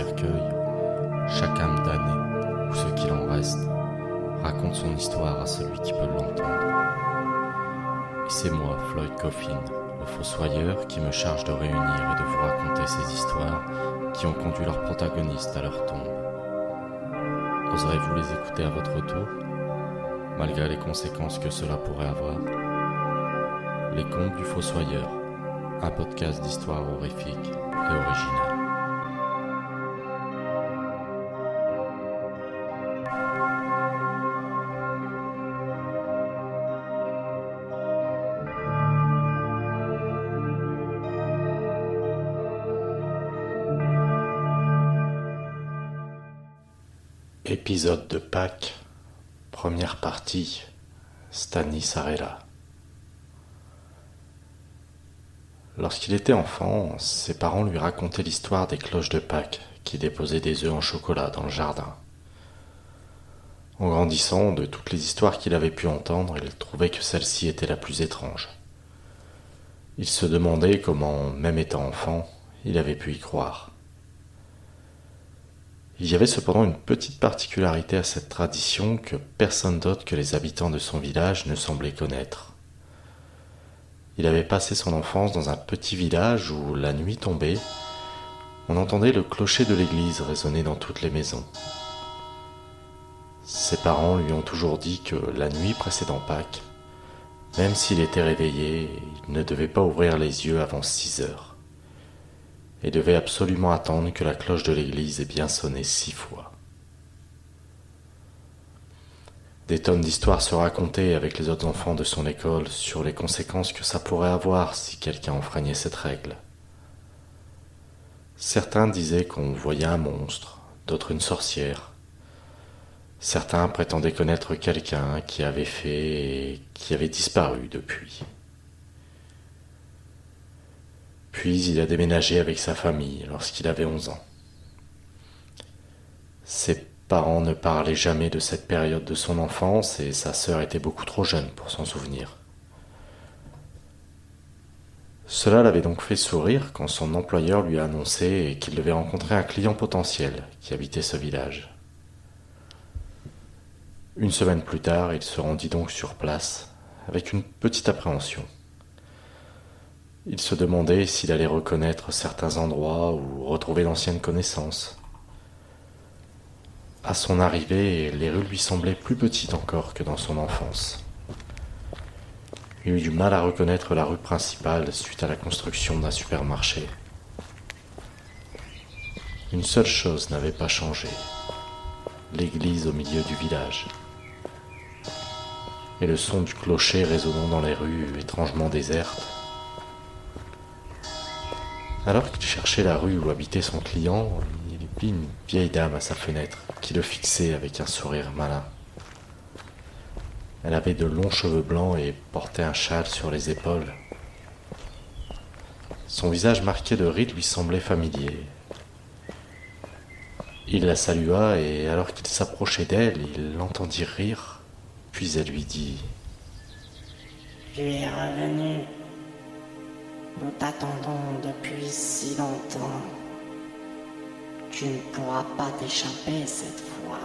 cercueil, chaque âme damnée, ou ce qu'il en reste, raconte son histoire à celui qui peut l'entendre. Et c'est moi, Floyd Coffin, le fossoyeur, qui me charge de réunir et de vous raconter ces histoires qui ont conduit leurs protagonistes à leur tombe. Oserez-vous les écouter à votre tour, malgré les conséquences que cela pourrait avoir? Les Contes du Fossoyeur, un podcast d'histoire horrifique et originale. Épisode de Pâques, première partie, Stanley Sarella. Lorsqu'il était enfant, ses parents lui racontaient l'histoire des cloches de Pâques qui déposaient des œufs en chocolat dans le jardin. En grandissant, de toutes les histoires qu'il avait pu entendre, il trouvait que celle-ci était la plus étrange. Il se demandait comment, même étant enfant, il avait pu y croire. Il y avait cependant une petite particularité à cette tradition que personne d'autre que les habitants de son village ne semblait connaître. Il avait passé son enfance dans un petit village où, la nuit tombée, on entendait le clocher de l'église résonner dans toutes les maisons. Ses parents lui ont toujours dit que la nuit précédant Pâques, même s'il était réveillé, il ne devait pas ouvrir les yeux avant 6 heures. Et devait absolument attendre que la cloche de l'église ait bien sonné 6 fois. Des tonnes d'histoires se racontaient avec les autres enfants de son école sur les conséquences que ça pourrait avoir si quelqu'un enfreignait cette règle. Certains disaient qu'on voyait un monstre, d'autres une sorcière. Certains prétendaient connaître quelqu'un qui avait fait et qui avait disparu depuis. Puis il a déménagé avec sa famille lorsqu'il avait 11 ans. Ses parents ne parlaient jamais de cette période de son enfance et sa sœur était beaucoup trop jeune pour s'en souvenir. Cela l'avait donc fait sourire quand son employeur lui a annoncé qu'il devait rencontrer un client potentiel qui habitait ce village. Une semaine plus tard, il se rendit donc sur place avec une petite appréhension. Il se demandait s'il allait reconnaître certains endroits ou retrouver d'anciennes connaissances. À son arrivée, les rues lui semblaient plus petites encore que dans son enfance. Il eut du mal à reconnaître la rue principale suite à la construction d'un supermarché. Une seule chose n'avait pas changé, l'église au milieu du village. Et le son du clocher résonnant dans les rues étrangement désertes. Alors qu'il cherchait la rue où habitait son client, il vit une vieille dame à sa fenêtre qui le fixait avec un sourire malin. Elle avait de longs cheveux blancs et portait un châle sur les épaules. Son visage marqué de rides lui semblait familier. Il la salua et alors qu'il s'approchait d'elle, il l'entendit rire, puis elle lui dit « Tu es revenu. Nous t'attendons depuis si longtemps. Tu ne pourras pas t'échapper cette fois. »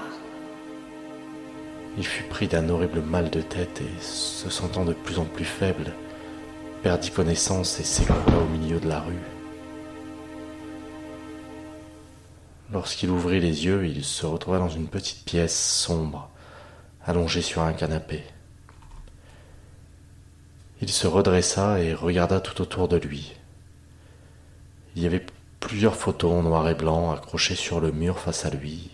Il fut pris d'un horrible mal de tête et, se sentant de plus en plus faible, perdit connaissance et s'écroula au milieu de la rue. Lorsqu'il ouvrit les yeux, il se retrouva dans une petite pièce sombre, allongé sur un canapé. Il se redressa et regarda tout autour de lui. Il y avait plusieurs photos en noir et blanc accrochées sur le mur face à lui,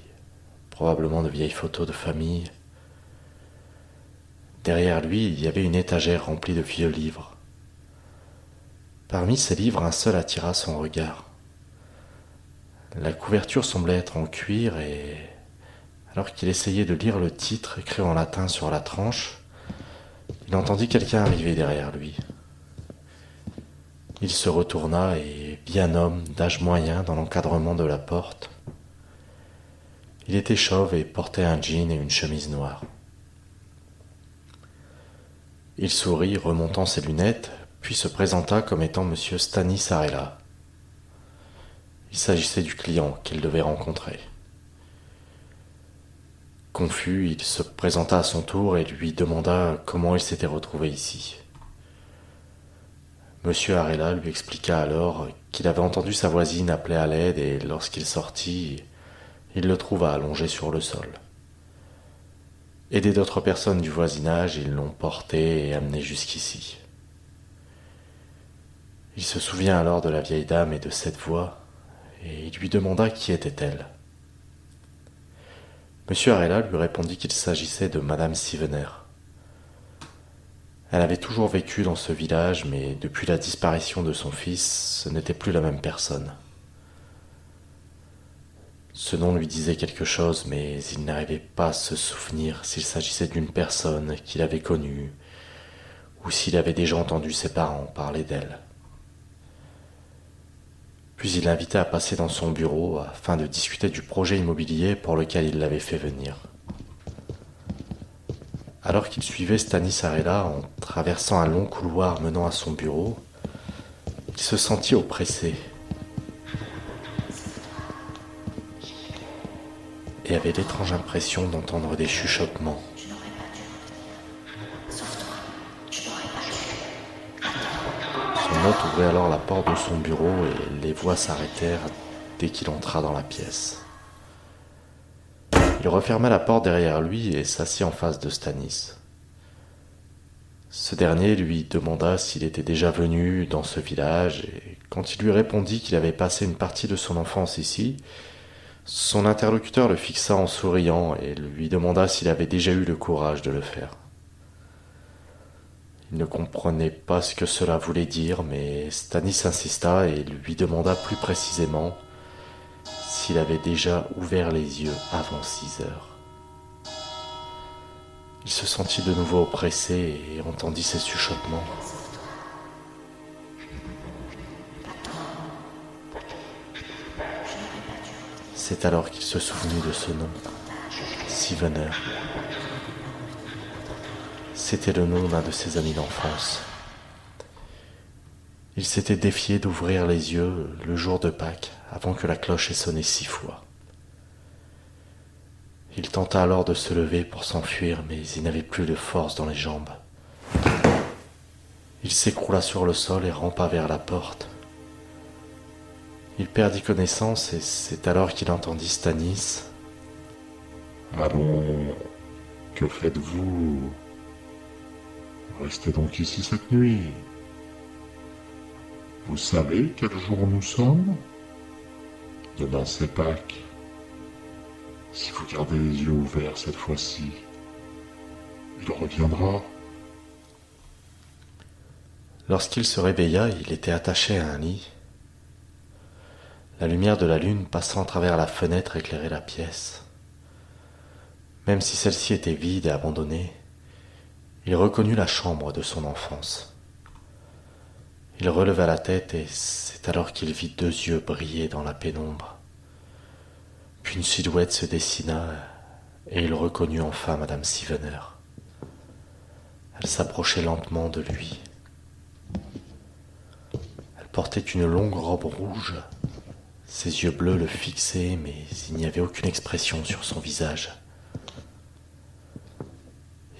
probablement de vieilles photos de famille. Derrière lui, il y avait une étagère remplie de vieux livres. Parmi ces livres, un seul attira son regard. La couverture semblait être en cuir et, alors qu'il essayait de lire le titre écrit en latin sur la tranche, il entendit quelqu'un arriver derrière lui. Il se retourna et vit un homme d'âge moyen dans l'encadrement de la porte. Il était chauve et portait un jean et une chemise noire. Il sourit, remontant ses lunettes, puis se présenta comme étant Monsieur Stanley Sarella. Il s'agissait du client qu'il devait rencontrer. Confus, il se présenta à son tour et lui demanda comment il s'était retrouvé ici. Monsieur Arella lui expliqua alors qu'il avait entendu sa voisine appeler à l'aide et lorsqu'il sortit, il le trouva allongé sur le sol. Aidé d'autres personnes du voisinage, ils l'ont porté et amené jusqu'ici. Il se souvient alors de la vieille dame et de cette voix, et il lui demanda qui était-elle. Monsieur Arella lui répondit qu'il s'agissait de Madame Sivener. Elle avait toujours vécu dans ce village, mais depuis la disparition de son fils, ce n'était plus la même personne. Ce nom lui disait quelque chose, mais il n'arrivait pas à se souvenir s'il s'agissait d'une personne qu'il avait connue, ou s'il avait déjà entendu ses parents parler d'elle. Puis il l'invitait à passer dans son bureau afin de discuter du projet immobilier pour lequel il l'avait fait venir. Alors qu'il suivait Stanis Arella en traversant un long couloir menant à son bureau, il se sentit oppressé et avait l'étrange impression d'entendre des chuchotements. Son hôte ouvrit alors la porte de son bureau et les voix s'arrêtèrent dès qu'il entra dans la pièce. Il referma la porte derrière lui et s'assit en face de Stanis. Ce dernier lui demanda s'il était déjà venu dans ce village et quand il lui répondit qu'il avait passé une partie de son enfance ici, son interlocuteur le fixa en souriant et lui demanda s'il avait déjà eu le courage de le faire. Il ne comprenait pas ce que cela voulait dire, mais Stanis insista et lui demanda plus précisément s'il avait déjà ouvert les yeux avant 6 heures. Il se sentit de nouveau oppressé et entendit ces chuchotements. C'est alors qu'il se souvenut de ce nom, Sivener. C'était le nom d'un de ses amis d'enfance. Il s'était défié d'ouvrir les yeux le jour de Pâques avant que la cloche ait sonné 6 fois. Il tenta alors de se lever pour s'enfuir, mais il n'avait plus de force dans les jambes. Il s'écroula sur le sol et rampa vers la porte. Il perdit connaissance et c'est alors qu'il entendit Stanis. « Allons, que faites-vous? Restez donc ici cette nuit. Vous savez quel jour nous sommes? Demain c'est Pâques. Si vous gardez les yeux ouverts cette fois-ci, il reviendra. » Lorsqu'il se réveilla, il était attaché à un lit. La lumière de la lune passant à travers la fenêtre éclairait la pièce. Même si celle-ci était vide et abandonnée, il reconnut la chambre de son enfance. Il releva la tête et c'est alors qu'il vit 2 yeux briller dans la pénombre. Puis une silhouette se dessina et il reconnut enfin Madame Sivener. Elle s'approchait lentement de lui. Elle portait une longue robe rouge. Ses yeux bleus le fixaient, mais il n'y avait aucune expression sur son visage.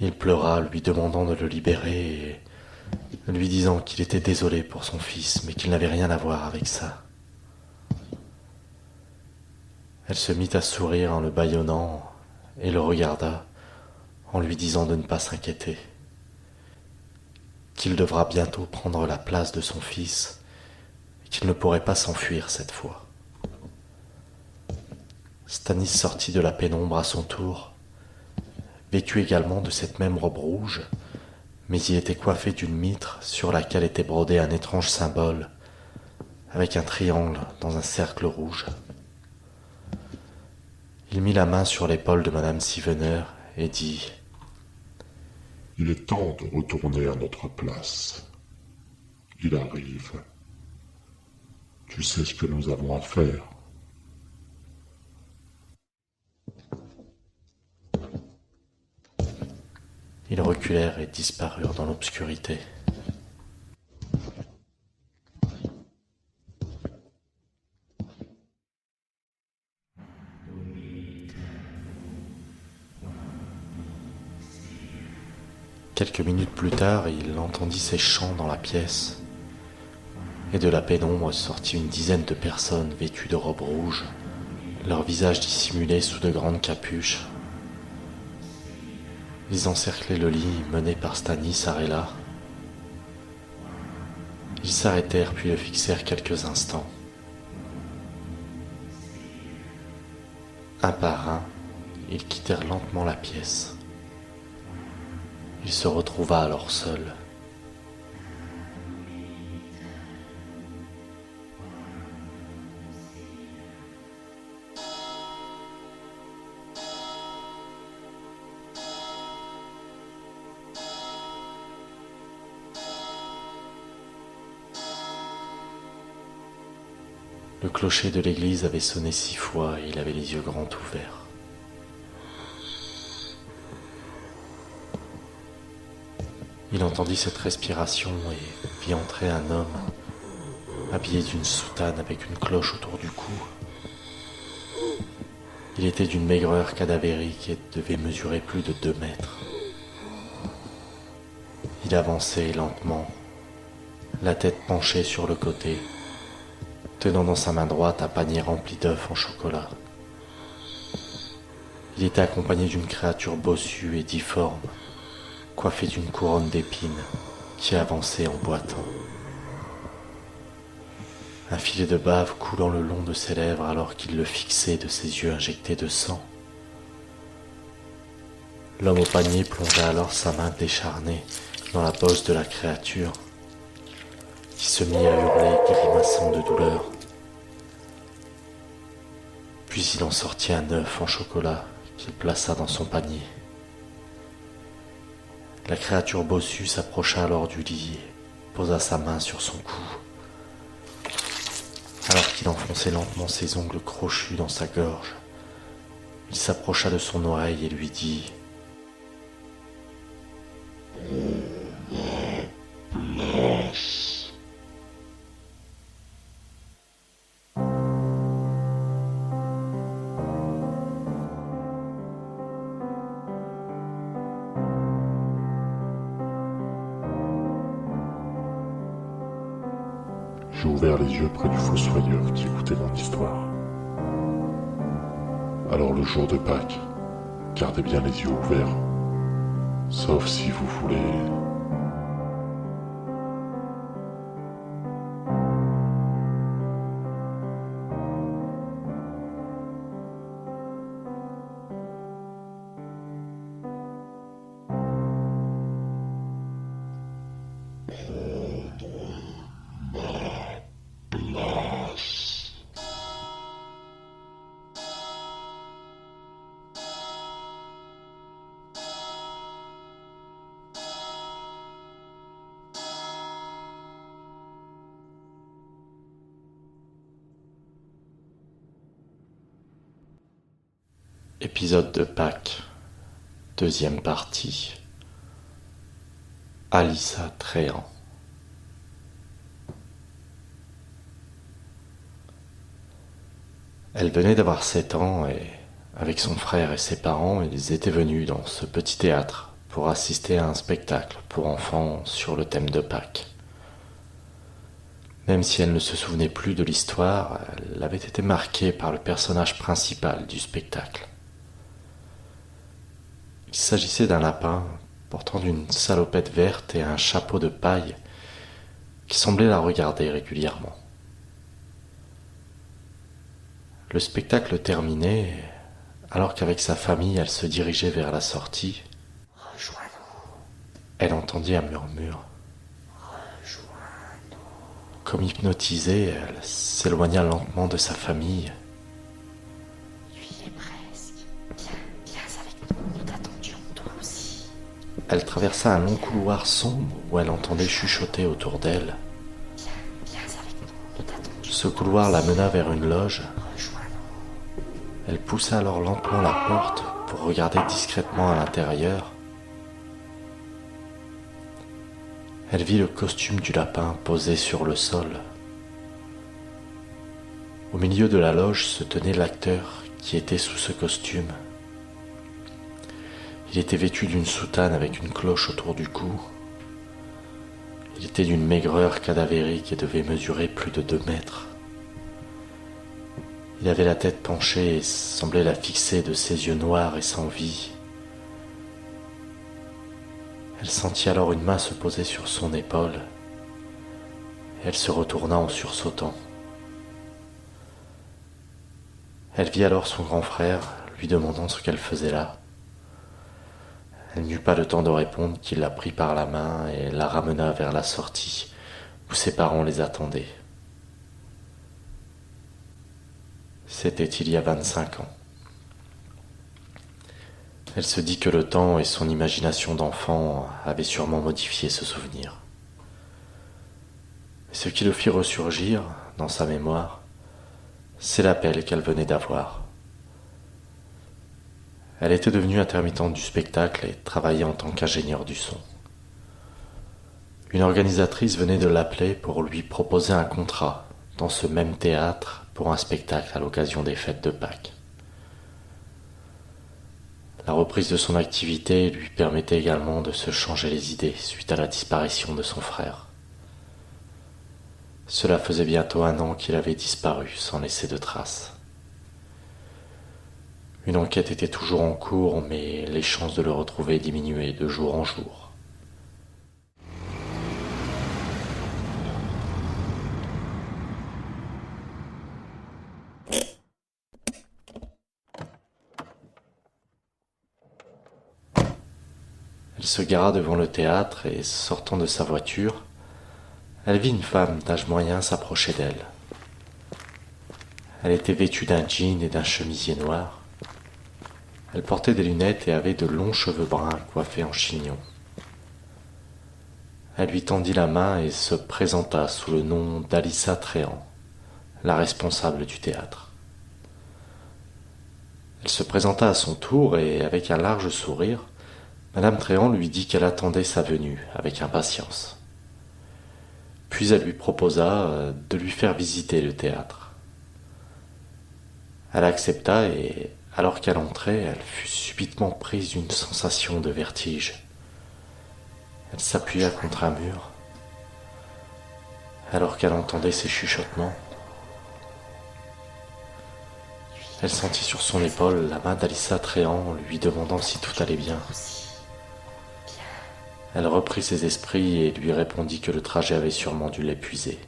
Il pleura, lui demandant de le libérer et lui disant qu'il était désolé pour son fils, mais qu'il n'avait rien à voir avec ça. Elle se mit à sourire en le bâillonnant et le regarda en lui disant de ne pas s'inquiéter, qu'il devra bientôt prendre la place de son fils et qu'il ne pourrait pas s'enfuir cette fois. Stanis sortit de la pénombre à son tour, vêtu également de cette même robe rouge, mais il était coiffé d'une mitre sur laquelle était brodé un étrange symbole avec un triangle dans un cercle rouge. Il mit la main sur l'épaule de Madame Sivener et dit « Il est temps de retourner à notre place. Il arrive. Tu sais ce que nous avons à faire. » Ils reculèrent et disparurent dans l'obscurité. Quelques minutes plus tard, il entendit ces chants dans la pièce, et de la pénombre sortit une dizaine de personnes vêtues de robes rouges, leurs visages dissimulés sous de grandes capuches. Ils encerclaient le lit mené par Stanis Arella. Ils s'arrêtèrent puis le fixèrent quelques instants. Un par un, ils quittèrent lentement la pièce. Il se retrouva alors seul. Le clocher de l'église avait sonné 6 fois et il avait les yeux grands ouverts. Il entendit cette respiration et vit entrer un homme, habillé d'une soutane avec une cloche autour du cou. Il était d'une maigreur cadavérique et devait mesurer plus de 2 mètres. Il avançait lentement, la tête penchée sur le côté, tenant dans sa main droite un panier rempli d'œufs en chocolat. Il était accompagné d'une créature bossue et difforme, coiffée d'une couronne d'épines, qui avançait en boitant. Un filet de bave coulant le long de ses lèvres alors qu'il le fixait de ses yeux injectés de sang. L'homme au panier plongea alors sa main décharnée dans la bosse de la créature, qui se mit à hurler, grimaçant de douleur. Puis il en sortit un œuf en chocolat qu'il plaça dans son panier. La créature bossue s'approcha alors du lit et posa sa main sur son cou, alors qu'il enfonçait lentement ses ongles crochus dans sa gorge. Il s'approcha de son oreille et lui dit : J'ai ouvert les yeux près du fossoyeur qui écoutait mon histoire. Alors le jour de Pâques, gardez bien les yeux ouverts, sauf si vous voulez... Épisode de Pâques, deuxième partie. Alyssa Tréant. Elle venait d'avoir 7 ans et, avec son frère et ses parents, ils étaient venus dans ce petit théâtre pour assister à un spectacle pour enfants sur le thème de Pâques. Même si elle ne se souvenait plus de l'histoire, elle avait été marquée par le personnage principal du spectacle. Il s'agissait d'un lapin portant une salopette verte et un chapeau de paille qui semblait la regarder régulièrement. Le spectacle terminait, alors qu'avec sa famille elle se dirigeait vers la sortie. Rejoins-nous. Elle entendit un murmure. Rejoins-nous. Comme hypnotisée, elle s'éloigna lentement de sa famille. Tu y es presque. Viens avec nous, nous t'attendions toi aussi. Elle traversa un long couloir sombre où elle entendait chuchoter autour d'elle. Viens avec nous, nous t'attendions. Ce couloir la mena vers une loge. Rejoins-nous. Elle poussa alors lentement la porte pour regarder discrètement à l'intérieur. Elle vit le costume du lapin posé sur le sol. Au milieu de la loge se tenait l'acteur qui était sous ce costume. Il était vêtu d'une soutane avec une cloche autour du cou. Il était d'une maigreur cadavérique et devait mesurer plus de 2 mètres. Il avait la tête penchée et semblait la fixer de ses yeux noirs et sans vie. Elle sentit alors une main se poser sur son épaule et elle se retourna en sursautant. Elle vit alors son grand frère lui demandant ce qu'elle faisait là. Elle n'eut pas le temps de répondre qu'il la prit par la main et la ramena vers la sortie où ses parents les attendaient. C'était il y a 25 ans. Elle se dit que le temps et son imagination d'enfant avaient sûrement modifié ce souvenir. Mais ce qui le fit ressurgir dans sa mémoire, c'est l'appel qu'elle venait d'avoir. Elle était devenue intermittente du spectacle et travaillait en tant qu'ingénieure du son. Une organisatrice venait de l'appeler pour lui proposer un contrat dans ce même théâtre pour un spectacle à l'occasion des fêtes de Pâques. La reprise de son activité lui permettait également de se changer les idées suite à la disparition de son frère. Cela faisait bientôt 1 an qu'il avait disparu sans laisser de traces. Une enquête était toujours en cours, mais les chances de le retrouver diminuaient de jour en jour. Elle se gara devant le théâtre et, sortant de sa voiture, elle vit une femme d'âge moyen s'approcher d'elle. Elle était vêtue d'un jean et d'un chemisier noir. Elle portait des lunettes et avait de longs cheveux bruns coiffés en chignon. Elle lui tendit la main et se présenta sous le nom d'Alyssa Tréant, la responsable du théâtre. Elle se présenta à son tour et, avec un large sourire, Madame Tréant lui dit qu'elle attendait sa venue avec impatience. Puis elle lui proposa de lui faire visiter le théâtre. Elle accepta et, alors qu'elle entrait, elle fut subitement prise d'une sensation de vertige. Elle s'appuya contre un mur. Alors qu'elle entendait ses chuchotements, elle sentit sur son épaule la main d'Alyssa Tréant lui demandant si tout allait bien. Elle reprit ses esprits et lui répondit que le trajet avait sûrement dû l'épuiser.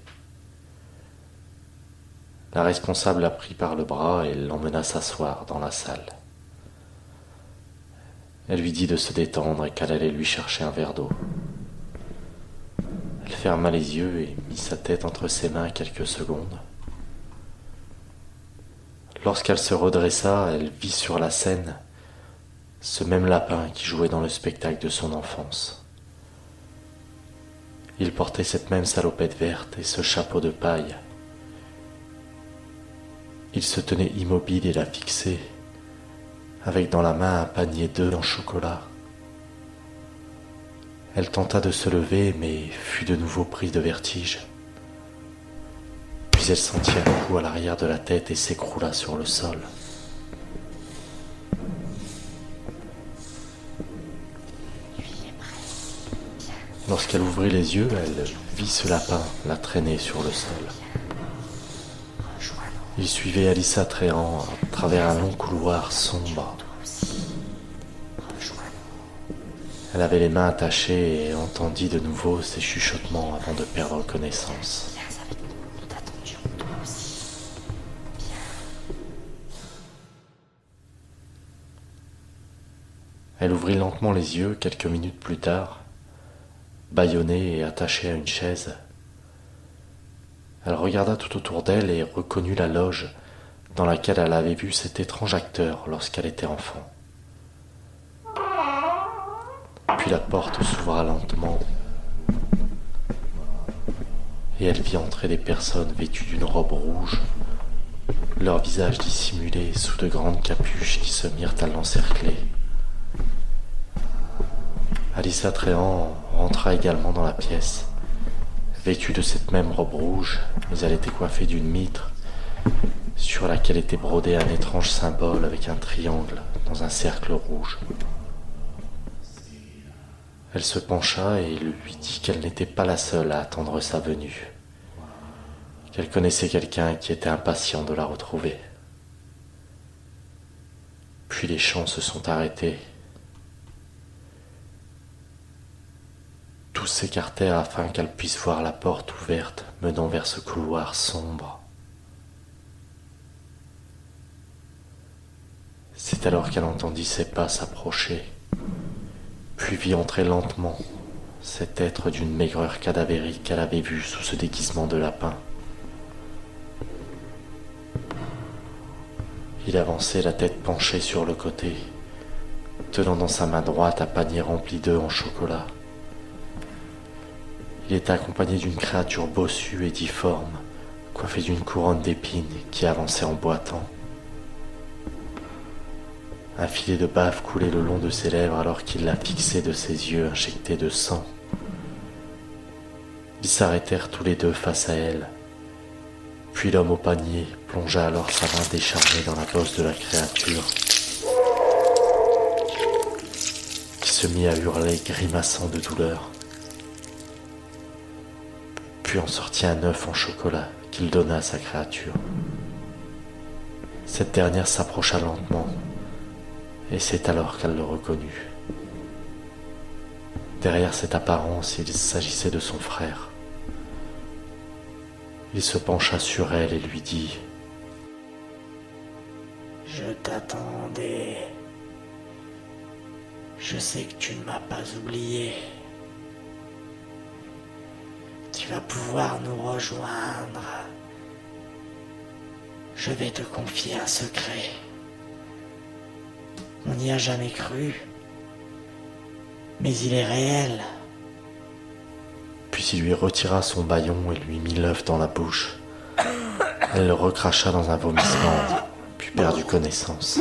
La responsable la prit par le bras et l'emmena s'asseoir dans la salle. Elle lui dit de se détendre et qu'elle allait lui chercher un verre d'eau. Elle ferma les yeux et mit sa tête entre ses mains quelques secondes. Lorsqu'elle se redressa, elle vit sur la scène ce même lapin qui jouait dans le spectacle de son enfance. Il portait cette même salopette verte et ce chapeau de paille. Il se tenait immobile et la fixait, avec dans la main un panier d'œufs en chocolat. Elle tenta de se lever, mais fut de nouveau prise de vertige. Puis elle sentit un coup à l'arrière de la tête et s'écroula sur le sol. Lorsqu'elle ouvrit les yeux, elle vit ce lapin la traîner sur le sol. Il suivait Alyssa Tréant à travers un long couloir sombre. Elle avait les mains attachées et entendit de nouveau ses chuchotements avant de perdre connaissance. Elle ouvrit lentement les yeux quelques minutes plus tard, bâillonnée et attachée à une chaise. Elle regarda tout autour d'elle et reconnut la loge dans laquelle elle avait vu cet étrange acteur lorsqu'elle était enfant. Puis la porte s'ouvra lentement et elle vit entrer des personnes vêtues d'une robe rouge, leurs visages dissimulés sous de grandes capuches qui se mirent à l'encercler. Alyssa Tréant rentra également dans la pièce, vêtue de cette même robe rouge, mais elle était coiffée d'une mitre sur laquelle était brodé un étrange symbole avec un triangle dans un cercle rouge. Elle se pencha et lui dit qu'elle n'était pas la seule à attendre sa venue, qu'elle connaissait quelqu'un qui était impatient de la retrouver. Puis les chants se sont arrêtés. Tous s'écartèrent afin qu'elle puisse voir la porte ouverte menant vers ce couloir sombre. C'est alors qu'elle entendit ses pas s'approcher, puis vit entrer lentement cet être d'une maigreur cadavérique qu'elle avait vu sous ce déguisement de lapin. Il avançait la tête penchée sur le côté, tenant dans sa main droite un panier rempli d'œufs en chocolat. Il était accompagné d'une créature bossue et difforme, coiffée d'une couronne d'épines qui avançait en boitant. Un filet de bave coulait le long de ses lèvres alors qu'il la fixait de ses yeux injectés de sang. Ils s'arrêtèrent tous les deux face à elle. Puis l'homme au panier plongea alors sa main déchargée dans la bosse de la créature, qui se mit à hurler, grimaçant de douleur. Puis en sortit un œuf en chocolat qu'il donna à sa créature. Cette dernière s'approcha lentement, et c'est alors qu'elle le reconnut. Derrière cette apparence, il s'agissait de son frère. Il se pencha sur elle et lui dit : « Je t'attendais. Je sais que tu ne m'as pas oublié. Tu vas pouvoir nous rejoindre. Je vais te confier un secret. On n'y a jamais cru, mais il est réel. » Puis il lui retira son bâillon et lui mit l'œuf dans la bouche. Elle le recracha dans un vomissement, puis perdit connaissance.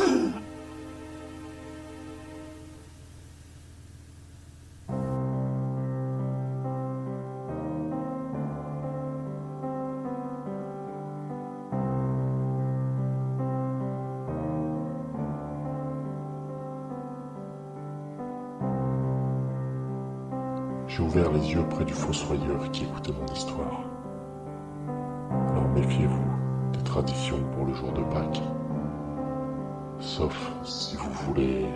J'ai ouvert les yeux près du fossoyeur qui écoutait mon histoire. Alors méfiez-vous des traditions pour le jour de Pâques. Sauf si vous voulez